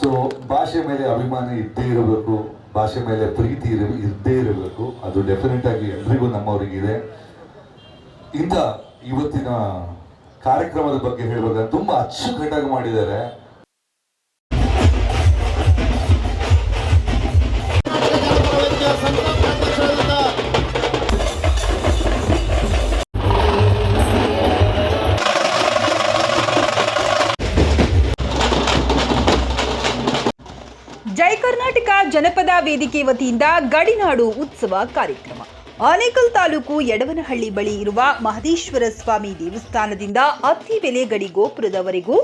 So ಭಾಷೆ ಮೇಲೆ ಅಭಿಮಾನ ಇದ್ದೇ ಇರಬೇಕು, ಭಾಷೆ ಮೇಲೆ ಪ್ರೀತಿ ಇದ್ದೇ ಇರಬೇಕು. ಅದು ಡೆಫಿನೆಟ್ ಆಗಿ ಎಲ್ರಿಗೂ ನಮ್ಮವರಿಗಿದೆ. ಇಂಥ ಇವತ್ತಿನ ಕಾರ್ಯಕ್ರಮದ ಬಗ್ಗೆ ಹೇಳುವಾಗ ತುಂಬಾ ಅಚ್ಚುಕಟ್ಟಾಗಿ ಮಾಡಿದ್ದಾರೆ. ಜೈ ಕರ್ನಾಟಕ ಜನಪದ ವೇದಿಕೆ ವತಿಯಿಂದ ಗಡಿನಾಡು ಉತ್ಸವ ಕಾರ್ಯಕ್ರಮ. ಆನೇಕಲ್ ತಾಲೂಕು ಯಡವನಹಳ್ಳಿ ಬಳಿ ಇರುವ ಮಹದೇಶ್ವರ ಸ್ವಾಮಿ ದೇವಸ್ಥಾನದಿಂದ ಅತ್ತಿಬೆಲೆ ಗಡಿ ಗೋಪುರದವರೆಗೂ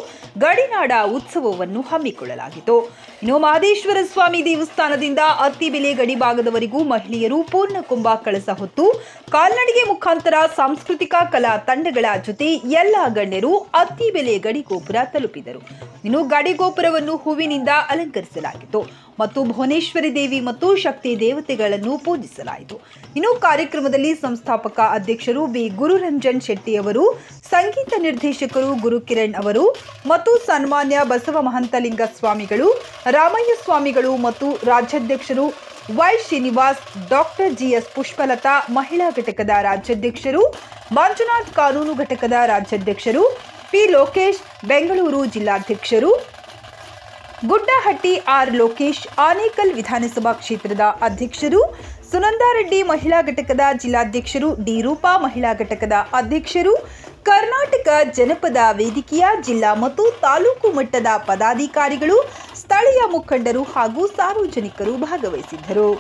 ಗಡಿನಾಡ ಉತ್ಸವವನ್ನು ಹಮ್ಮಿಕೊಳ್ಳಲಾಗಿತ್ತು. ಇನ್ನು ಮಹದೇಶ್ವರ ಸ್ವಾಮಿ ದೇವಸ್ಥಾನದಿಂದ ಅತ್ತಿಬೆಲೆ ಗಡಿ ಭಾಗದವರೆಗೂ ಮಹಿಳೆಯರು ಪೂರ್ಣ ಕುಂಭ ಕಳಸ ಹೊತ್ತು ಕಾಲ್ನಡಿಗೆ ಮುಖಾಂತರ ಸಾಂಸ್ಕೃತಿಕ ಕಲಾ ತಂಡಗಳ ಜೊತೆ ಎಲ್ಲ ಗಣ್ಯರು ಅತ್ತಿಬೆಲೆ ಗಡಿ ಗೋಪುರ ತಲುಪಿದರು. ಇನ್ನು ಗಡಿ ಗೋಪುರವನ್ನು ಹೂವಿನಿಂದ ಅಲಂಕರಿಸಲಾಗಿತ್ತು ಮತ್ತು ಭುವನೇಶ್ವರಿ ದೇವಿ ಮತ್ತು ಶಕ್ತಿ ದೇವತೆಗಳನ್ನು ಪೂಜಿಸಲಾಯಿತು. ಇನ್ನು ಕಾರ್ಯಕ್ರಮದಲ್ಲಿ ಸಂಸ್ಥಾಪಕ ಅಧ್ಯಕ್ಷರು ಬಿ ಗುರುರಂಜನ್ ಶೆಟ್ಟಿ ಅವರು, ಸಂಗೀತ ನಿರ್ದೇಶಕರು ಗುರುಕಿರಣ್ ಅವರು ಮತ್ತು ಸನ್ಮಾನ್ಯ ಬಸವ ಮಹಂತಲಿಂಗ ಸ್ವಾಮಿಗಳು, ರಾಮಯ್ಯ ಸ್ವಾಮಿಗಳು ಮತ್ತು ರಾಜ್ಯಾಧ್ಯಕ್ಷರು Y Srinivas, doctor GS Pushpalatha, ಮಹಿಳಾ ಘಟಕದ ರಾಜ್ಯಾಧ್ಯಕ್ಷರು, ಮಂಜುನಾಥ್ ಕಾನೂನು ಘಟಕದ ರಾಜ್ಯಾಧ್ಯಕ್ಷರು, ಪಿ ಲೋಕೇಶ್, ಬೆಂಗಳೂರು ಜಿಲ್ಲಾಧ್ಯಕ್ಷರು, ಗುಡ್ಡಹಟ್ಟಿ ಆರ್ ಲೋಕೇಶ್, ಆನೇಕಲ್ ವಿಧಾನಸಭಾ ಕ್ಷೇತ್ರದ ಅಧ್ಯಕ್ಷರು, ಸುನಂದಾರೆಡ್ಡಿ ಮಹಿಳಾ ಘಟಕದ ಜಿಲ್ಲಾಧ್ಯಕ್ಷರು, ಡಿ ರೂಪಾ ಮಹಿಳಾ ಘಟಕದ ಅಧ್ಯಕ್ಷರು, ಕರ್ನಾಟಕ ಜನಪದ ವೇದಿಕೆಯ ಜಿಲ್ಲಾ ಮತ್ತು ತಾಲೂಕು ಮಟ್ಟದ ಪದಾಧಿಕಾರಿಗಳು, ಸ್ಥಳೀಯ ಮುಖಂಡರು ಹಾಗೂ ಸಾರ್ವಜನಿಕರು ಭಾಗವಹಿಸಿದ್ದರು.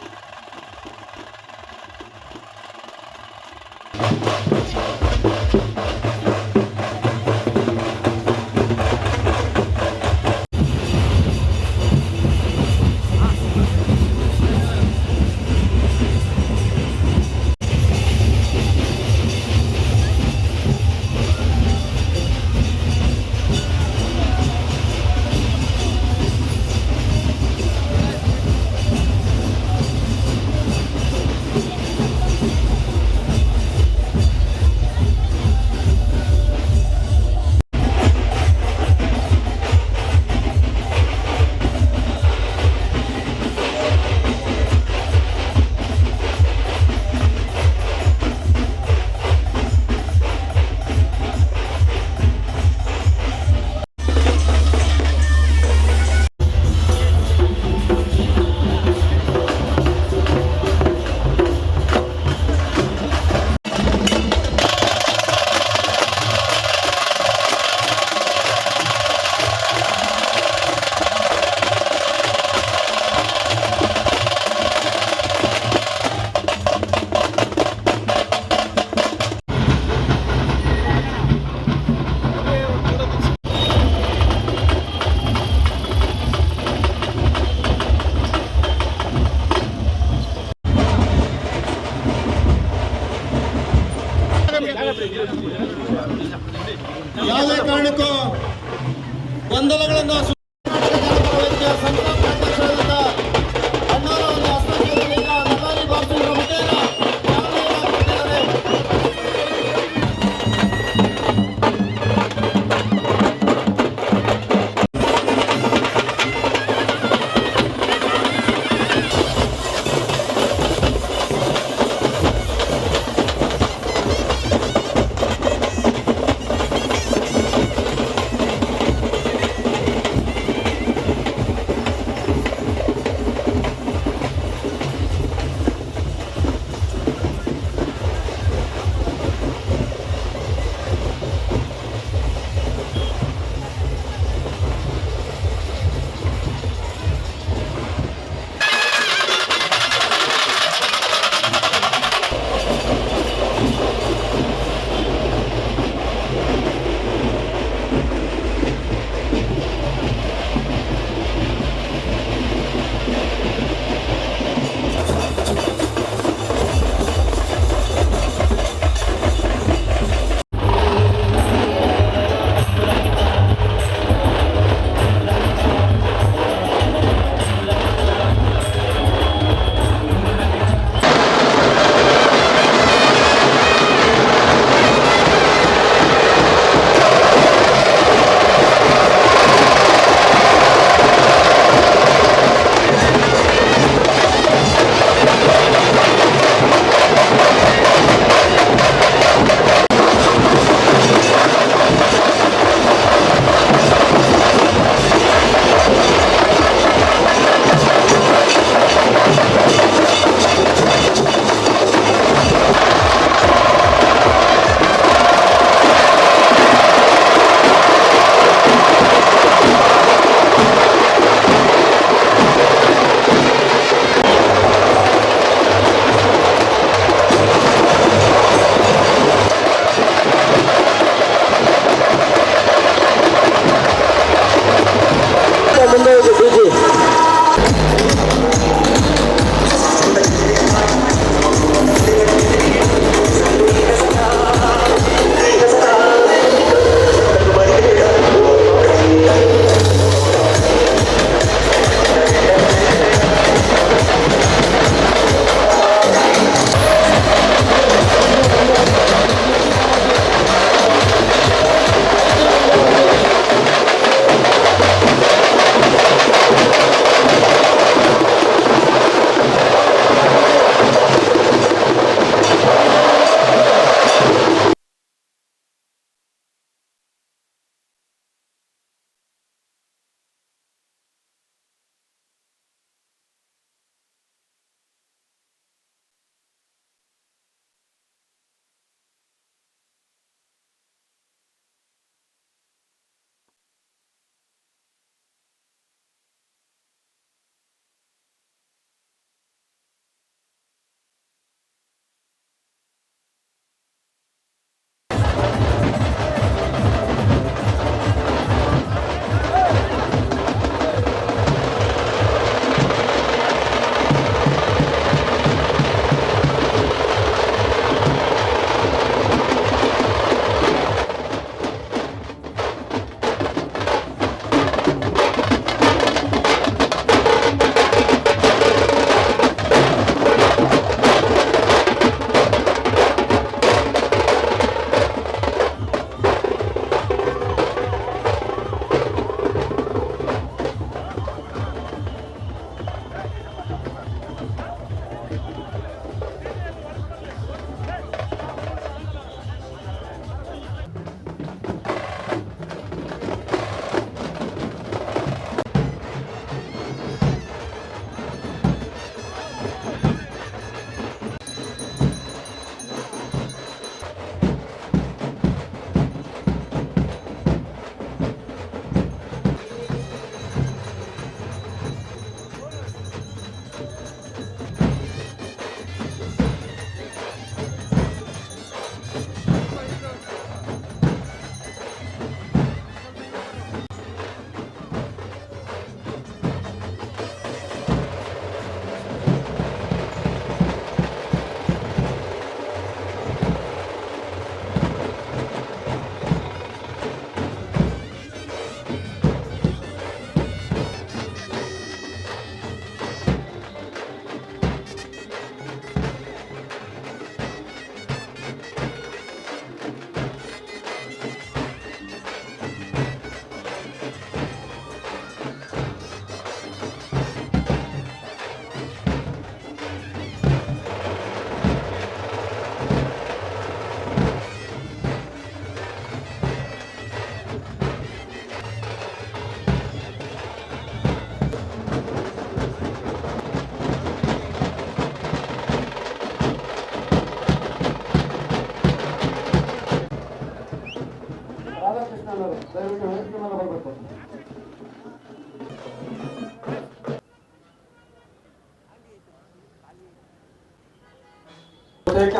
ಬಹುತೇಕ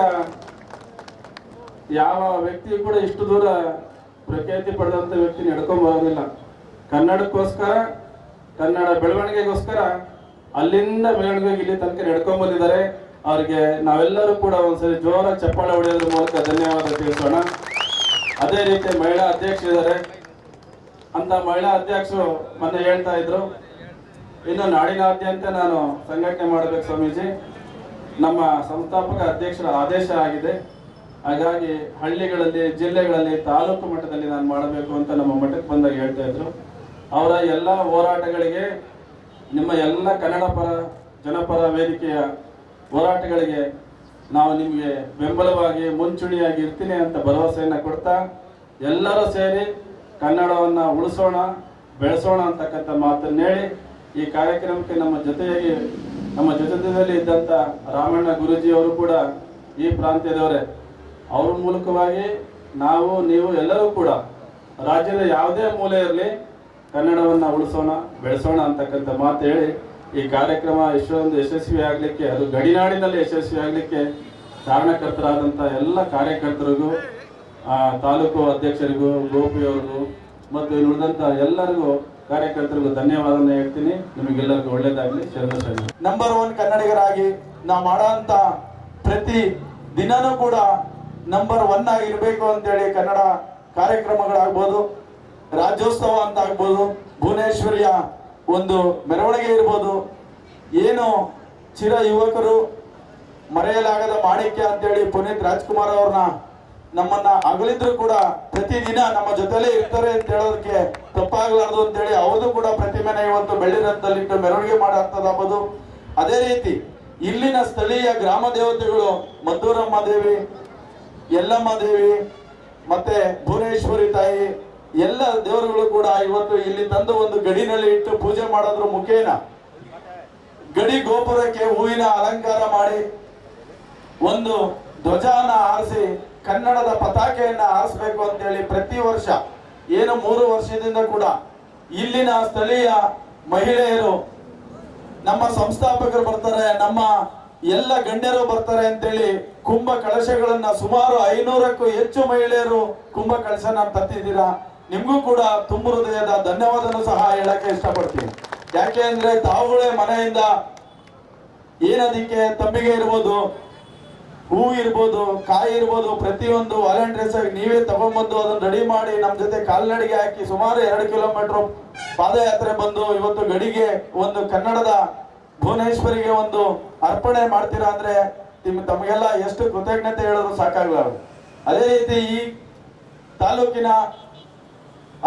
ಯಾವ ವ್ಯಕ್ತಿಯು ಕೂಡ ಇಷ್ಟು ದೂರ ಪ್ರಖ್ಯಾತಿ ಪಡೆದಂಥ ವ್ಯಕ್ತಿ ನಡ್ಕೊಂಡ್ ಬರೋದಿಲ್ಲ. ಕನ್ನಡಕ್ಕೋಸ್ಕರ, ಕನ್ನಡ ಬೆಳವಣಿಗೆಗೋಸ್ಕರ ಅಲ್ಲಿಂದ ಬೆಳವಣಿಗೆ ಇಲ್ಲಿ ತನಕ ನಡ್ಕೊಂಡ್ ಬಂದಿದ್ದಾರೆ. ಅವ್ರಿಗೆ ನಾವೆಲ್ಲರೂ ಕೂಡ ಒಂದ್ಸರಿ ಜೋರಾಗಿ ಚಪ್ಪಾಳೆ ಹೊಡೆಯೋದ್ರ ಮೂಲಕ ಧನ್ಯವಾದ ತಿಳಿಸೋಣ. ಅದೇ ರೀತಿ ಮಹಿಳಾ ಅಧ್ಯಕ್ಷರಿದ್ದಾರೆ. ಅಂತ ಮಹಿಳಾ ಅಧ್ಯಕ್ಷರು ಮೊನ್ನೆ ಹೇಳ್ತಾ ಇದ್ರು, ಇನ್ನು ನಾಡಿನಾದ್ಯಂತ ನಾನು ಸಂಘಟನೆ ಮಾಡಬೇಕು ಸ್ವಾಮೀಜಿ, ನಮ್ಮ ಸಂಸ್ಥಾಪಕ ಅಧ್ಯಕ್ಷರ ಆದೇಶ ಆಗಿದೆ. ಹಾಗಾಗಿ ಹಳ್ಳಿಗಳಲ್ಲಿ, ಜಿಲ್ಲೆಗಳಲ್ಲಿ, ತಾಲೂಕು ಮಟ್ಟದಲ್ಲಿ ನಾನು ಮಾಡಬೇಕು ಅಂತ ನಮ್ಮ ಮಠಕ್ಕೆ ಬಂದಾಗ ಹೇಳ್ತಾ ಇದ್ರು. ಅವರ ಎಲ್ಲ ಹೋರಾಟಗಳಿಗೆ, ನಿಮ್ಮ ಎಲ್ಲ ಕನ್ನಡ ಪರ ಜನಪರ ವೇದಿಕೆಯ ಹೋರಾಟಗಳಿಗೆ ನಾವು ನಿಮಗೆ ಬೆಂಬಲವಾಗಿ ಮುಂಚೂಣಿಯಾಗಿ ಇರ್ತೀನಿ ಅಂತ ಭರವಸೆಯನ್ನು ಕೊಡ್ತಾ, ಎಲ್ಲರೂ ಸೇರಿ ಕನ್ನಡವನ್ನು ಉಳಿಸೋಣ, ಬೆಳೆಸೋಣ ಅಂತಕ್ಕಂಥ ಮಾತನ್ನು ಹೇಳಿ ಈ ಕಾರ್ಯಕ್ರಮಕ್ಕೆ ನಮ್ಮ ಜೊತೆಯಲ್ಲಿ ಇದ್ದಂಥ ರಾಮಣ್ಣ ಗುರೂಜಿ ಅವರು ಕೂಡ ಈ ಪ್ರಾಂತ್ಯದವರೇ. ಅವ್ರ ಮೂಲಕವಾಗಿ ನಾವು, ನೀವು ಎಲ್ಲರೂ ಕೂಡ ರಾಜ್ಯದ ಯಾವುದೇ ಮೂಲೆ ಇರಲಿ ಕನ್ನಡವನ್ನು ಉಳಿಸೋಣ, ಬೆಳೆಸೋಣ ಅಂತಕ್ಕಂಥ ಮಾತು ಹೇಳಿ ಈ ಕಾರ್ಯಕ್ರಮ ಇಷ್ಟೊಂದು ಯಶಸ್ವಿ ಆಗಲಿಕ್ಕೆ, ಅದು ಗಡಿನಾಡಿನಲ್ಲಿ ಯಶಸ್ವಿ ಆಗಲಿಕ್ಕೆ ಕಾರಣಕರ್ತರಾದಂಥ ಎಲ್ಲ ಕಾರ್ಯಕರ್ತರಿಗೂ, ತಾಲೂಕು ಅಧ್ಯಕ್ಷರಿಗೂ, ಗೋಪಿಯವ್ರಿಗೂ ಮತ್ತು ಉಳಿದಂಥ ಎಲ್ಲರಿಗೂ ಕಾರ್ಯಕರ್ತರಿಗೂ ಧನ್ಯವಾದನ ಹೇಳ್ತೀನಿ. ನಿಮಗೆಲ್ಲರಿಗೂ ಒಳ್ಳೇದಾಗಲಿ. ಶರಣ. ನಂಬರ್ 1 ಕನ್ನಡಿಗರಾಗಿ ನಾವು ಮಾಡೋಂಥ ಪ್ರತಿ ದಿನನೂ ಕೂಡ ನಂಬರ್ 1 ಆಗಿರ್ಬೇಕು ಅಂತೇಳಿ ಕನ್ನಡ ಕಾರ್ಯಕ್ರಮಗಳಾಗ್ಬೋದು, ರಾಜ್ಯೋತ್ಸವ ಅಂತ ಆಗ್ಬೋದು, ಭುವನೇಶ್ವರಿಯ ಒಂದು ಮೆರವಣಿಗೆ ಇರ್ಬೋದು, ಏನು ಚಿರ ಯುವಕರು ಮರೆಯಲಾಗದ ಮಾಣಿಕ್ಯ ಅಂತೇಳಿ ಪುನೀತ್ ರಾಜ್ಕುಮಾರ್ ಅವ್ರನ್ನ ನಮ್ಮನ್ನ ಅಗಲಿದ್ರು ಕೂಡ ಪ್ರತಿದಿನ ನಮ್ಮ ಜೊತೆಲೇ ಇರ್ತಾರೆ ಅಂತ ಹೇಳೋದಕ್ಕೆ ತಪ್ಪಾಗಲಾರ್ದು ಅಂತೇಳಿ ಅವ್ರದ್ದು ಕೂಡ ಪ್ರತಿಮೆನ ಇವತ್ತು ಬೆಳ್ಳಿ ರಥದಲ್ಲಿಟ್ಟು ಮೆರವಣಿಗೆ ಮಾಡಾಗ್ತದಾಗ್ಬೋದು. ಅದೇ ರೀತಿ ಇಲ್ಲಿನ ಸ್ಥಳೀಯ ಗ್ರಾಮ ದೇವತೆಗಳು ಮದ್ದೂರಮ್ಮ ದೇವಿ, ಯಲ್ಲಮ್ಮ ದೇವಿ ಮತ್ತೆ ಭುವನೇಶ್ವರಿ ತಾಯಿ, ಎಲ್ಲ ದೇವರುಗಳು ಕೂಡ ಇವತ್ತು ಇಲ್ಲಿ ತಂದು ಒಂದು ಗಡಿನಲ್ಲಿ ಇಟ್ಟು ಪೂಜೆ ಮಾಡೋದ್ರ ಮುಖೇನ ಗಡಿ ಗೋಪುರಕ್ಕೆ ಹೂವಿನ ಅಲಂಕಾರ ಮಾಡಿ ಒಂದು ಧ್ವಜನ ಹಾರಿಸಿ ಕನ್ನಡದ ಪತಾಕೆಯನ್ನ ಹಾರಿಸಬೇಕು ಅಂತೇಳಿ ಪ್ರತಿ ವರ್ಷ ಏನು 3 ವರ್ಷದಿಂದ ಕೂಡ ಇಲ್ಲಿನ ಸ್ಥಳೀಯ ಮಹಿಳೆಯರು, ನಮ್ಮ ಸಂಸ್ಥಾಪಕರು ಬರ್ತಾರೆ, ನಮ್ಮ ಎಲ್ಲ ಗಣ್ಯರು ಬರ್ತಾರೆ ಅಂತೇಳಿ ಕುಂಭ ಕಳಶಗಳನ್ನ ಸುಮಾರು 500ಕ್ಕೂ ಹೆಚ್ಚು ಮಹಿಳೆಯರು ಕುಂಭ ಕಳಶನ ತತ್ತಿದ್ದೀರಾ. ನಿಮ್ಗೂ ಕೂಡ ತುಂಬ ಹೃದಯದ ಧನ್ಯವಾದನೂ ಸಹ ಹೇಳಕ್ಕೆ ಇಷ್ಟಪಡ್ತೀನಿ. ಯಾಕೆ ಅಂದ್ರೆ ತಾವುಗಳೇ ಮನೆಯಿಂದ ಏನದಕ್ಕೆ ತಂಬಿಗೆ ಇರ್ಬೋದು, ಹೂ ಇರ್ಬೋದು, ಕಾಯಿ ಇರ್ಬೋದು, ಪ್ರತಿಯೊಂದು ವಾಲಂಟಿಯರ್ಸ್ ಆಗಿ ನೀವೇ ತಗೊಂಡ್ಬಂದು ಅದನ್ನ ರೆಡಿ ಮಾಡಿ ನಮ್ಮ ಜೊತೆ ಕಾಲ್ನಡಿಗೆ ಹಾಕಿ ಸುಮಾರು 2 ಕಿಲೋಮೀಟರ್ ಪಾದಯಾತ್ರೆ ಬಂದು ಇವತ್ತು ಗಡಿಗೆ ಒಂದು ಕನ್ನಡದ ಭುವನೇಶ್ವರಿಗೆ ಒಂದು ಅರ್ಪಣೆ ಮಾಡ್ತೀರಾ ಅಂದ್ರೆ ತಮಗೆಲ್ಲ ಎಷ್ಟು ಕೃತಜ್ಞತೆ ಹೇಳಿದ್ರು ಸಾಕಾಗಲಾರದು. ಅದೇ ರೀತಿ ಈ ತಾಲೂಕಿನ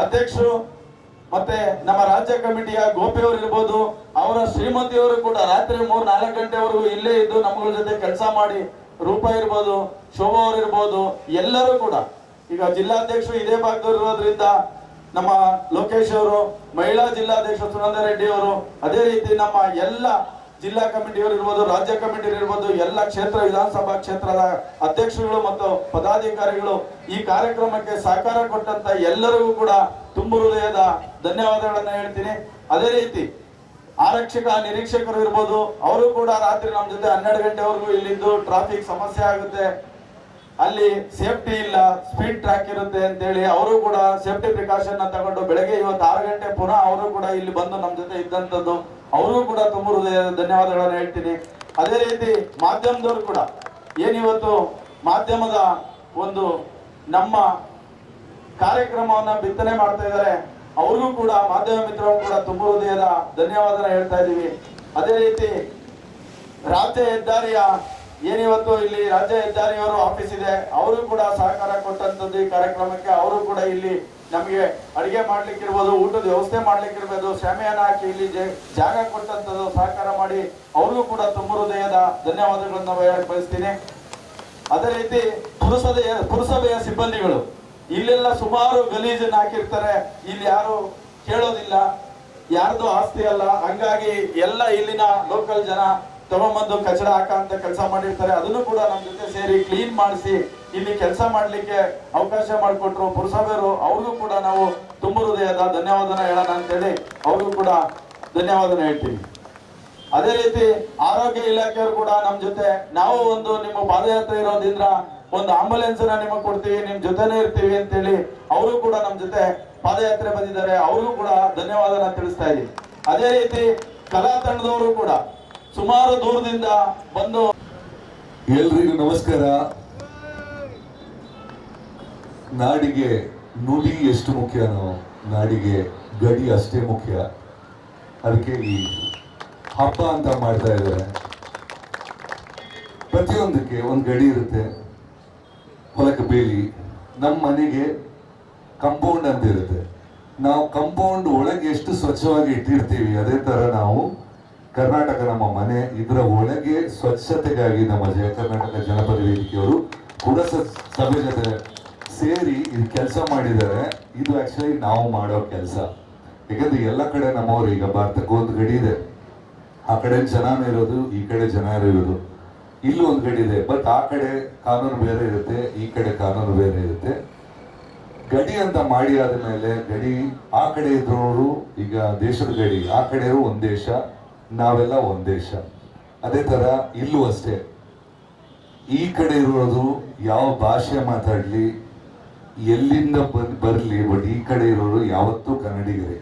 ಅಧ್ಯಕ್ಷರು ಮತ್ತೆ ನಮ್ಮ ರಾಜ್ಯ ಕಮಿಟಿಯ ಗೋಪಿಯವರು ಇರ್ಬೋದು, ಅವರ ಶ್ರೀಮತಿಯವರು ಕೂಡ ರಾತ್ರಿ 3-4 ಗಂಟೆವರೆಗೂ ಇಲ್ಲೇ ಇದ್ದು ನಮ್ಮಗಳ ಜೊತೆ ಕೆಲಸ ಮಾಡಿ, ರೂಪ ಇರ್ಬೋದು, ಶೋಭಾ ಅವರು ಇರ್ಬೋದು, ಎಲ್ಲರೂ ಕೂಡ ಈಗ ಜಿಲ್ಲಾಧ್ಯಕ್ಷರು ಇದೇ ಭಾಗದವರು ಇರೋದ್ರಿಂದ ನಮ್ಮ ಲೋಕೇಶ್ ಅವರು, ಮಹಿಳಾ ಜಿಲ್ಲಾಧ್ಯಕ್ಷ ಸುನಂದ ರೆಡ್ಡಿ ಅವರು, ಅದೇ ರೀತಿ ನಮ್ಮ ಎಲ್ಲ ಜಿಲ್ಲಾ ಕಮಿಟಿಯವರು ಇರ್ಬೋದು, ರಾಜ್ಯ ಕಮಿಟಿ ಇರ್ಬೋದು, ಎಲ್ಲ ಕ್ಷೇತ್ರ ವಿಧಾನಸಭಾ ಕ್ಷೇತ್ರದ ಅಧ್ಯಕ್ಷರುಗಳು ಮತ್ತು ಪದಾಧಿಕಾರಿಗಳು ಈ ಕಾರ್ಯಕ್ರಮಕ್ಕೆ ಸಹಕಾರ ಕೊಟ್ಟಂತ ಎಲ್ಲರಿಗೂ ಕೂಡ ತುಂಬ ಹೃದಯದ ಧನ್ಯವಾದಗಳನ್ನ ಹೇಳ್ತೀನಿ. ಅದೇ ರೀತಿ ಆರಕ್ಷಕ ನಿರೀಕ್ಷಕರು ಇರ್ಬೋದು, ಅವರು ಕೂಡ ರಾತ್ರಿ ನಮ್ಮ ಜೊತೆ 12 ಗಂಟೆವರೆಗೂ ಇಲ್ಲಿದ್ದು ಟ್ರಾಫಿಕ್ ಸಮಸ್ಯೆ ಆಗುತ್ತೆ, ಅಲ್ಲಿ ಸೇಫ್ಟಿ ಇಲ್ಲ, ಸ್ಪೀಡ್ ಟ್ರ್ಯಾಕ್ ಇರುತ್ತೆ ಅಂತೇಳಿ ಅವರು ಕೂಡ ಸೇಫ್ಟಿ ಪ್ರಿಕಾಷನ್ ತಗೊಂಡು ಬೆಳಗ್ಗೆ ಇವತ್ತು 6 ಗಂಟೆ ಪುನಃ ಅವರು ಕೂಡ ಇಲ್ಲಿ ಬಂದು ನಮ್ಮ ಜೊತೆ ಇದ್ದಂಥದ್ದು, ಅವ್ರಿಗೂ ಕೂಡ ತುಂಬ ಹೃದಯದ ಧನ್ಯವಾದಗಳನ್ನ ಹೇಳ್ತೀನಿ. ಅದೇ ರೀತಿ ಮಾಧ್ಯಮದವರು ಕೂಡ ಏನಿವತ್ತು ಮಾಧ್ಯಮದ ಒಂದು ನಮ್ಮ ಕಾರ್ಯಕ್ರಮವನ್ನ ಬಿತ್ತನೆ ಮಾಡ್ತಾ ಇದ್ದಾರೆ, ಅವ್ರಿಗೂ ಕೂಡ ಮಾಧ್ಯಮ ಮಿತ್ರರು ಕೂಡ ತುಂಬ ಹೃದಯದ ಧನ್ಯವಾದನ ಹೇಳ್ತಾ ಇದ್ದೀವಿ. ಅದೇ ರೀತಿ ರಾಜ್ಯ ಹೆದ್ದಾರಿಯ ಏನಿವತ್ತು ಇಲ್ಲಿ ರಾಜ್ಯ ಹೆದ್ದಾರಿಯವರು ಆಫೀಸ್ ಇದೆ, ಅವರು ಕೂಡ ಸಹಕಾರ ಕೊಟ್ಟಂತದ್ದು ಈ ಕಾರ್ಯಕ್ರಮಕ್ಕೆ. ಅವರು ಕೂಡ ಇಲ್ಲಿ ನಮಗೆ ಅಡಿಗೆ ಮಾಡ್ಲಿಕ್ಕೆ ಇರ್ಬೋದು, ಊಟದ ವ್ಯವಸ್ಥೆ ಮಾಡ್ಲಿಕ್ಕೆ ಇರ್ಬೋದು, ಶಾಮಿಯಾನ ಹಾಕಿ ಇಲ್ಲಿ ಜಾಗ ಕೊಟ್ಟಂತದ್ದು ಸಹಕಾರ ಮಾಡಿ ಅವ್ರಿಗೂ ಕೂಡ ತುಂಬ ಹೃದಯದ ಧನ್ಯವಾದಗಳನ್ನ ಹೇಳಕ್ ಬಯಸ್ತೀನಿ. ಅದೇ ರೀತಿ ಪುರಸಭೆಯ ಸಿಬ್ಬಂದಿಗಳು ಇಲ್ಲೆಲ್ಲ ಸುಮಾರು ಗಲೀಜನ್ನು ಹಾಕಿರ್ತಾರೆ, ಇಲ್ಲಿ ಯಾರು ಕೇಳೋದಿಲ್ಲ, ಯಾರ್ದು ಆಸ್ತಿ ಅಲ್ಲ, ಹಂಗಾಗಿ ಎಲ್ಲ ಇಲ್ಲಿನ ಲೋಕಲ್ ಜನ ತಗೊಂಬಂದು ಕಚಡ ಹಾಕಂತ ಕೆಲಸ ಮಾಡಿರ್ತಾರೆ. ಅದನ್ನು ಕೂಡ ನಮ್ಮ ಜೊತೆ ಸೇರಿ ಕ್ಲೀನ್ ಮಾಡಿಸಿ ಇಲ್ಲಿ ಕೆಲಸ ಮಾಡ್ಲಿಕ್ಕೆ ಅವಕಾಶ ಮಾಡಿಕೊಟ್ರು ಪುರಸಭೆಯವರು, ಅವ್ರಿಗೂ ಕೂಡ ನಾವು ತುಂಬ ಹೃದಯದ ಧನ್ಯವಾದನ ಹೇಳೋಣ ಅಂತೇಳಿ ಅವ್ರಿಗೂ ಕೂಡ ಧನ್ಯವಾದನ ಹೇಳ್ತೀವಿ. ಅದೇ ರೀತಿ ಆರೋಗ್ಯ ಇಲಾಖೆಯವರು ಕೂಡ ನಮ್ಮ ಜೊತೆ, ನಾವು ಒಂದು ನಿಮ್ಮ ಪಾದಯಾತ್ರೆ ಇರೋದ್ರಿಂದ ಒಂದು ಆಂಬುಲೆನ್ಸ್ ನಿಮಗೆ ಕೊಡ್ತೀವಿ, ನಿಮ್ ಜೊತೆನೇ ಇರ್ತೀವಿ ಅಂತೇಳಿ ಅವರು ಕೂಡ ನಮ್ಮ ಜೊತೆ ಪಾದಯಾತ್ರೆ ಬಂದಿದ್ದಾರೆ. ಅವ್ರಿಗೂ ಕೂಡ ಧನ್ಯವಾದನ ತಿಳಿಸ್ತಾ ಇದ್ದೀವಿ. ಅದೇ ರೀತಿ ಕಲಾ ತಂಡದವರು ಕೂಡ ಸುಮಾರು ದೂರದಿಂದ ಬಂದು. ಎಲ್ರಿಗೂ ನಮಸ್ಕಾರ. ನಾಡಿಗೆ ನುಡಿ ಎಷ್ಟು ಮುಖ್ಯನೋ ನಾಡಿಗೆ ಗಡಿ ಅಷ್ಟೇ ಮುಖ್ಯ. ಅದಕ್ಕೆ ಈ ಹಬ್ಬ ಅಂತ ಮಾಡ್ತಾ ಇದ್ದಾರೆ. ಪ್ರತಿಯೊಂದಕ್ಕೆ ಒಂದು ಗಡಿ ಇರುತ್ತೆ. ಹೊಲಕ್ಕೆ ಬೇಲಿ, ನಮ್ಮ ಮನೆಗೆ ಕಂಪೌಂಡ್ ಅಂತ ಇರುತ್ತೆ. ನಾವು ಕಂಪೌಂಡ್ ಒಳಗೆ ಎಷ್ಟು ಸ್ವಚ್ಛವಾಗಿ ಇಟ್ಟಿರ್ತೀವಿ, ಅದೇ ತರ ನಾವು ಕರ್ನಾಟಕ ನಮ್ಮ ಮನೆ, ಇದರ ಒಳಗೆ ಸ್ವಚ್ಛತೆಗಾಗಿ ನಮ್ಮ ಜಯ ಕರ್ನಾಟಕ ಜನಪದ ವೇದಿಕೆಯವರು ಕೂಡ ಸಭೆ ಜೊತೆ ಸೇರಿ ಇದು ಕೆಲಸ ಮಾಡಿದ್ದಾರೆ. ಇದು ಆಕ್ಚುಲಿ ನಾವು ಮಾಡೋ ಕೆಲಸ. ಯಾಕಂದ್ರೆ ಎಲ್ಲ ಕಡೆ ನಮ್ಮವ್ರು, ಈಗ ಭಾರತಕ್ಕೆ ಒಂದು ಗಡಿ ಇದೆ, ಆ ಕಡೆ ಜನನೂ ಇರೋದು, ಈ ಕಡೆ ಜನ ಇರೋದು. ಇಲ್ಲೂ ಒಂದು ಗಡಿ ಇದೆ, ಬಟ್ ಆ ಕಡೆ ಕಾನೂನು ಬೇರೆ ಇರುತ್ತೆ, ಈ ಕಡೆ ಕಾನೂನು ಬೇರೆ ಇರುತ್ತೆ. ಗಡಿ ಅಂತ ಮಾಡಿ ಆದ್ಮೇಲೆ ಗಡಿ ಆ ಕಡೆ ಇದ್ದವರು, ಈಗ ದೇಶದ ಗಡಿ ಆ ಕಡೆ ಒಂದ್ ದೇಶ, ನಾವೆಲ್ಲ ಒಂದ್ ದೇಶ. ಅದೇ ತರ ಇಲ್ಲೂ ಅಷ್ಟೇ. ಈ ಕಡೆ ಇರೋದು ಯಾವ ಭಾಷೆ ಮಾತಾಡ್ಲಿ, ಎಲ್ಲಿಂದ ಬರ್ಲಿ, ಬಟ್ ಈ ಕಡೆ ಇರೋರು ಯಾವತ್ತೂ ಕನ್ನಡಿಗರೇ.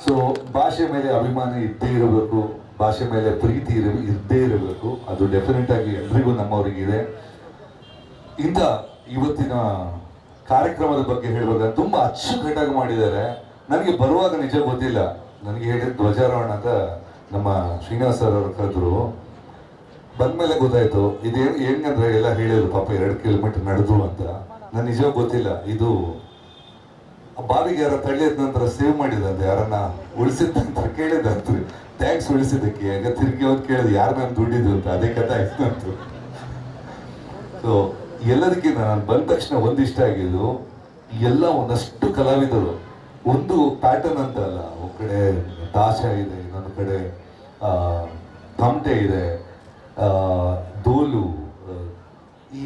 ಸೊ ಭಾಷೆ ಮೇಲೆ ಅಭಿಮಾನ ಇದ್ದೇ ಇರಬೇಕು, ಭಾಷೆ ಮೇಲೆ ಪ್ರೀತಿ ಇದ್ದೇ ಇರಬೇಕು. ಅದು ಡೆಫಿನೆಟ್ ಆಗಿ ಎಲ್ರಿಗೂ ನಮ್ಮವರಿಗಿದೆ. ಇಂಥ ಇವತ್ತಿನ ಕಾರ್ಯಕ್ರಮದ ಬಗ್ಗೆ ಹೇಳುವಾಗ ತುಂಬಾ ಅಚ್ಚುಕಟ್ಟಾಗಿ ಮಾಡಿದ್ದಾರೆ. ನನಗೆ ಬರುವಾಗ ನಿಜ ಗೊತ್ತಿಲ್ಲ. ನನಗೆ ಹೇಳಿದ ಧ್ವಜಾರೋಹಣ ಅಂತ ನಮ್ಮ ಶ್ರೀನಿವಾಸ್ ಸರ್ ಅವರು ಕರೆದ್ರು. ಬಂದ್ಮೇಲೆ ಗೊತ್ತಾಯ್ತು ಇದೇನು ಹೆಂಗಂದ್ರೆ ಎಲ್ಲ ಹೇಳಿದ್ರು, ಪಾಪ 2 ಕಿಲೋಮೀಟರ್ ನಡೆದ್ರು ಅಂತ. ನನ್ ನಿಜ ಗೊತ್ತಿಲ್ಲ. ಇದು ಬಾವಿಗೆ ಯಾರ ತಳ್ಳಿದ ನಂತರ ಸೇವ್ ಮಾಡಿದಂತೆ, ಯಾರನ್ನ ಉಳಿಸಿದಂತ ಕೇಳಿದಂತ, ಥ್ಯಾಂಕ್ಸ್ ಉಳಿಸಿದ್ದಕ್ಕೆ. ಆಗ ತಿರುಗಿ ಅವ್ರು ಕೇಳಿದ್ ಯಾರು ನಾನು ದುಡ್ಡಿದ್ದು ಅಂತ, ಅದೇ ಕಥೆ ಆಯ್ತು ಅಂತ. ಸೊ ಎಲ್ಲದಕ್ಕಿಂತ ನಾನು ಬಂದ ತಕ್ಷಣ ಒಂದಿಷ್ಟ ಆಗಿದ್ದು, ಎಲ್ಲ ಒಂದಷ್ಟು ಕಲಾವಿದರು, ಒಂದು ಪ್ಯಾಟರ್ನ್ ಅಂತ ಅಲ್ಲ. ಒಂದ್ ಕಡೆ ದಾಸ ಇದೆ, ಇನ್ನೊಂದು ಕಡೆ ತಮಟೆ ಇದೆ, ಡೋಲು, ಈ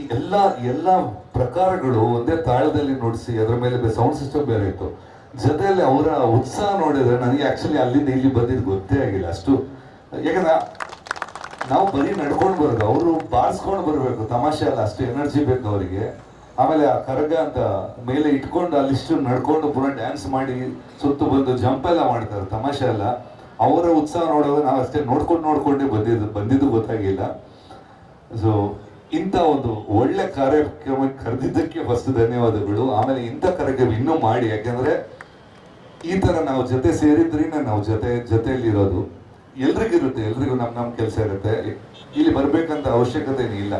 ಎಲ್ಲ ಪ್ರಕಾರಗಳು ಒಂದೇ ತಾಳದಲ್ಲಿ ನುಡಿಸಿ ಅದರ ಮೇಲೆ ಸೌಂಡ್ ಸಿಸ್ಟಮ್ ಬೇರೆ ಇತ್ತು. ಜೊತೆಯಲ್ಲಿ ಅವರ ಉತ್ಸಾಹ ನೋಡಿದ್ರೆ ನನಗೆ ಆಕ್ಚುಲಿ ಅಲ್ಲಿಂದ ಇಲ್ಲಿ ಬಂದಿದ್ದು ಗೊತ್ತೇ ಆಗಿಲ್ಲ ಅಷ್ಟು. ಯಾಕಂದ್ರೆ ನಾವು ಬರೀ ನಡ್ಕೊಂಡು ಬರೋದು, ಅವರು ಬಾರಿಸ್ಕೊಂಡು ಬರಬೇಕು, ತಮಾಷೆ ಅಲ್ಲ, ಅಷ್ಟು ಎನರ್ಜಿ ಬೇಕು ಅವರಿಗೆ. ಆಮೇಲೆ ಆ ಕರಗ ಅಂತ ಮೇಲೆ ಇಟ್ಕೊಂಡು ಅಲ್ಲಿಷ್ಟು ನಡ್ಕೊಂಡು ಪುನಃ ಡ್ಯಾನ್ಸ್ ಮಾಡಿ ಸುತ್ತು ಬಂದು ಜಂಪ್ ಎಲ್ಲ ಮಾಡ್ತಾರೆ, ತಮಾಷೆ ಅಲ್ಲ. ಅವರ ಉತ್ಸಾಹ ನೋಡುವಾಗ ನಾವು ಅಷ್ಟೇ ನೋಡ್ಕೊಂಡೇ ಬಂದಿದ್ದು ಗೊತ್ತಾಗಿಲ್ಲ. ಸೊ ಇಂಥ ಒಂದು ಒಳ್ಳೆ ಕಾರ್ಯಕ್ರಮಕ್ಕೆ ಕರೆದಿದ್ದಕ್ಕೆ ಫಸ್ಟ್ ಧನ್ಯವಾದಗಳು. ಆಮೇಲೆ ಇಂಥ ಕಾರ್ಯಕ್ರಮ ಇನ್ನೂ ಮಾಡಿ, ಯಾಕೆಂದ್ರೆ ಈ ತರ ನಾವು ಜೊತೆ ಸೇರಿದ್ರಿಂದ ನಾವು ಜೊತೆಯಲ್ಲಿ ಇರೋದು ಎಲ್ರಿಗಿರುತ್ತೆ, ಎಲ್ರಿಗೂ ನಮ್ಮ ಕೆಲಸ ಇರುತ್ತೆ. ಇಲ್ಲಿ ಬರ್ಬೇಕಂತ ಅವಶ್ಯಕತೆ ಇಲ್ಲ.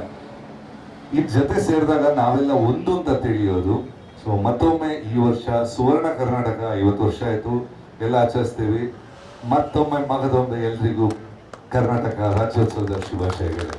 ಈ ಜೊತೆ ಸೇರಿದಾಗ ನಾವೆಲ್ಲ ಒಂದು ಅಂತ ತಿಳಿಯೋದು. ಸೊ ಮತ್ತೊಮ್ಮೆ ಈ ವರ್ಷ ಸುವರ್ಣ ಕರ್ನಾಟಕ 50 ವರ್ಷ ಆಯ್ತು, ಎಲ್ಲ ಆಚರಿಸ್ತೀವಿ. ಮತ್ತೊಮ್ಮೆ ಮಗದೊಮ್ಮೆ ಎಲ್ರಿಗೂ ಕರ್ನಾಟಕ ರಾಜ್ಯೋತ್ಸವದ ಶುಭಾಶಯಗಳು.